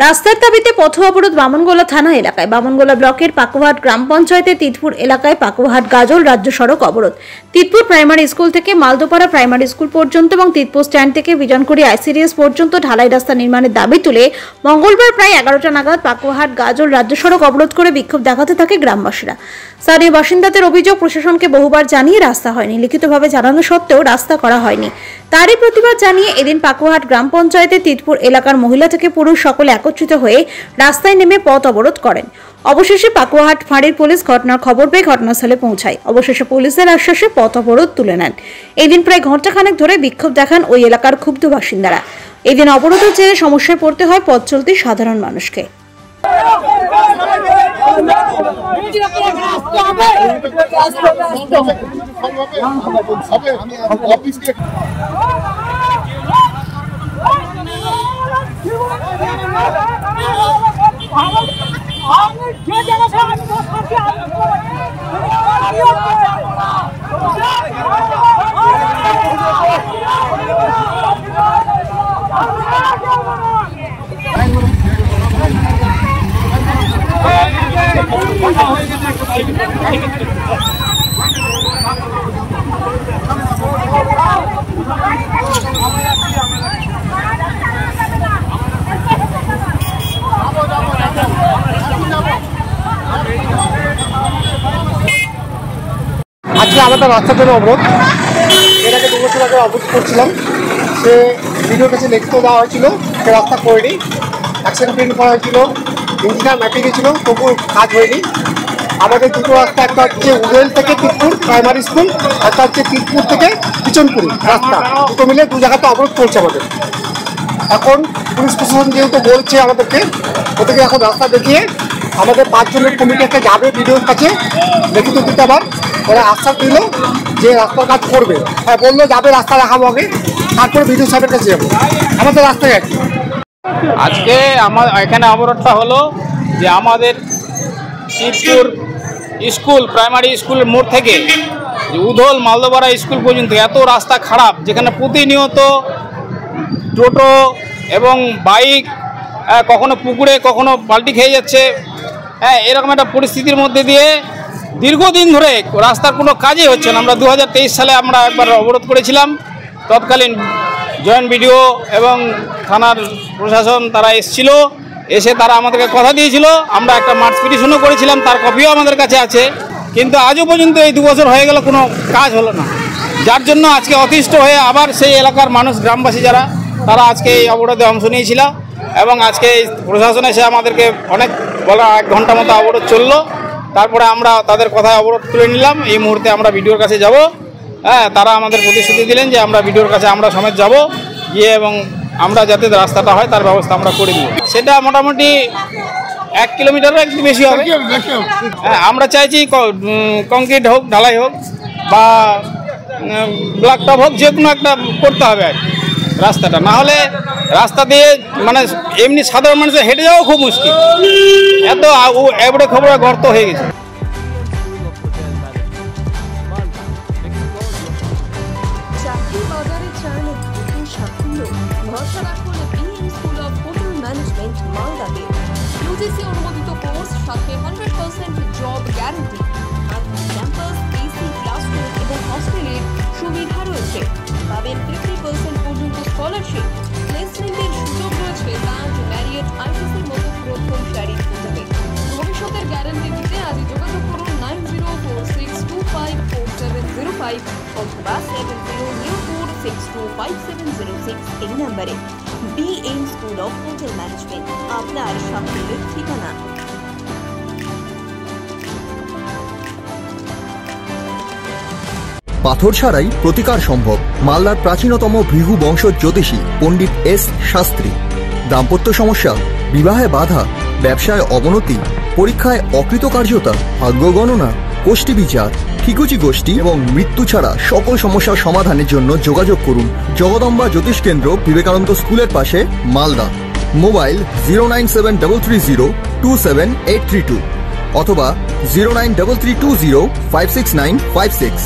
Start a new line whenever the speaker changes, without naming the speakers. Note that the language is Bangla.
রাস্তার দাবিতে পথ অবরোধ বামনগোলা থানা এলাকায়। বামনগোলা ব্লকের পাকুহাট গ্রাম পঞ্চায়েতের তিতপুর এলাকায় পাকুহাট গাজল রাজ্য সড়ক অবরোধ। তিতপুর প্রাইমারি স্কুল থেকে মালদোপাড়া প্রাইমারি স্কুল পর্যন্ত এবং তিতপুর স্ট্যান্ড থেকে বিজনকুড়ি আইসিডিএস পর্যন্ত ঢালাই রাস্তা নির্মাণের দাবি তুলে মঙ্গলবার প্রায় 11টা নাগাদ পাকুহাট গাজল রাজ্য সড়ক অবরোধ করে বিক্ষোভ দেখাতে থাকে গ্রামবাসীরা। স্থানীয় বাসিন্দাদের অভিযোগ, প্রশাসনকে বহুবার জানিয়ে রাস্তা হয়নি, লিখিতভাবে জানানো সত্ত্বেও রাস্তা করা হয়নি। তারই প্রতিবাদ জানিয়ে এদিন পাকুহাট গ্রাম পঞ্চায়েতের তিতপুর এলাকার মহিলা থেকে পুরুষ সকলে একত্রিত হয়ে রাস্তায় নেমে পথ অবরোধ করেন। অবশেষে পাকুহাট ফাঁড়ির পুলিশ ঘটনার খবর পেয়ে ঘটনাস্থলে পৌঁছায়। অবশেষে পুলিশের আশ্বাসে পথ অবরোধ তুলে নেন। এদিন প্রায় ঘণ্টাখানেক ধরে বিক্ষোভ দেখান ওই এলাকার ক্ষুব্ধ বাসিন্দারা। এদিন অবরোধের জেরে সমস্যায় পড়তে হয় পথ চলতি সাধারণ মানুষকে।
আজকে আমাদের রাস্তার জন্য অবরোধ, এর আগে 2 বছর আগে অবরোধ করছিলাম, সে ভিডিওর কাছে লিখিত দেওয়া হয়েছিল, সে রাস্তা করেনি, অ্যাকশন প্রিন্ট করা হয়েছিল, ইঞ্জিনিয়ার ম্যাপে গেছিলো, তবু কাজ হয়নি। আমাদের দুটো রাস্তা, একটা হচ্ছে উদয়ল থেকে তিতপুর প্রাইমারি স্কুল, একটা হচ্ছে তিতপুর থেকে বিচনপুরি রাস্তা, দুটো মিলে 2 জায়গাতে অবরোধ করছে আমাদের। এখন পুলিশ প্রশাসন যেহেতু বলছে আমাদেরকে, ওদেরকে এখন রাস্তা দেখিয়ে আমাদের 5 জনের কমিটি একটা যাবে ভিডিওর কাছে লিখিত দিতে, আবার ওরা আশ্বাস দিল যে রাস্তার কাজ করবে। হ্যাঁ বললো যাবে, রাস্তা দেখাবো আগে, তারপরে ভিডিও সাহেবের কাছে যাবো। আমাদের রাস্তায় আর কি
আজকে আমার এখানে অবরোধটা হলো যে আমাদের তিতপুর স্কুল প্রাইমারি স্কুলের মোড় থেকে উধল মালদোপাড়া স্কুল পর্যন্ত এত রাস্তা খারাপ, যেখানে প্রতিনিয়ত টোটো এবং বাইক কখনো পুকুরে কখনো পাল্টি খেয়ে যাচ্ছে। হ্যাঁ, এরকম একটা পরিস্থিতির মধ্যে দিয়ে দীর্ঘদিন ধরে রাস্তার কোনো কাজই হচ্ছে না। আমরা 2023 সালে আমরা একবার অবরোধ করেছিলাম, তৎকালীন জয়েন্ট বিডিও এবং থানার প্রশাসন তারা এসেছিল, এসে তারা আমাদেরকে কথা দিয়েছিল, আমরা একটা মার্চ পিটিশনও করেছিলাম, তার কপিও আমাদের কাছে আছে, কিন্তু আজও পর্যন্ত এই 2 বছর হয়ে গেল কোনো কাজ হলো না। যার জন্য আজকে অতিষ্ঠ হয়ে আবার সেই এলাকার মানুষ, গ্রামবাসী যারা, তারা আজকে এই অবরোধে অংশ নিয়েছিল এবং আজকে প্রশাসন এসে আমাদেরকে অনেক বলা 1 ঘন্টা মতো অবরোধ চললো। তারপরে আমরা তাদের কথায় অবরোধ তুলে নিলাম। এই মুহূর্তে আমরা ভিডিওর কাছে যাব। হ্যাঁ, তারা আমাদের প্রতিশ্রুতি দিলেন যে আমরা ভিডিওর কাছে আমরা সমেত যাব গিয়ে এবং আমরা যাতে রাস্তাটা হয় তার ব্যবস্থা আমরা করে দিব। সেটা মোটামুটি 1 কিলোমিটারও একটু বেশি হবে। হ্যাঁ, আমরা চাইছি কংক্রিট হোক, ঢালাই হোক বা ব্লক টপ হোক, যে কোনো একটা করতে হবে আর রাস্তাটা, না হলে রাস্তা দিয়ে মানে এমনি সাধারণ মানুষের হেঁটে যাওয়া খুব মুশকিল, এত এবড়ে খবরে গর্ত হয়ে গেছে।
অনুমোদিত কোর্স, সাথে 100% job guarantee, campus, AC classroom এবং হস্টেলের সুবিধা রয়েছে। পাবেন 50% পর্যন্ত স্কলারশিপ, প্লেসমেন্টের সুযোগ রয়েছে ব্যাংক, ম্যারিয়েট, আইটিসির মতো প্রথমসারির হোটেলে। ভবিষ্যতের গ্যারান্টি দিতে আজই যোগাযোগ করুন 9046254705 অথবা 7004625706 এই নম্বরে। BM school of hotel management, আপনার সাফল্যের ঠিকানা।
পাথর ছাড়াই প্রতিকার সম্ভব। মালদার প্রাচীনতম ভৃগু বংশ জ্যোতিষী পণ্ডিত এস শাস্ত্রী। দাম্পত্য সমস্যা, বিবাহে বাধা, ব্যবসায় অবনতি, পরীক্ষায় অকৃতকার্যতা, ভাগ্য গণনা, কোষ্ঠী বিচার, ঠিকুচি গোষ্ঠী এবং মৃত্যু ছাড়া সকল সমস্যার সমাধানের জন্য যোগাযোগ করুন জগদম্বা জ্যোতিষ কেন্দ্র, বিবেকানন্দ স্কুলের পাশে, মালদা। মোবাইল 09733027832 অথবা 09332056956।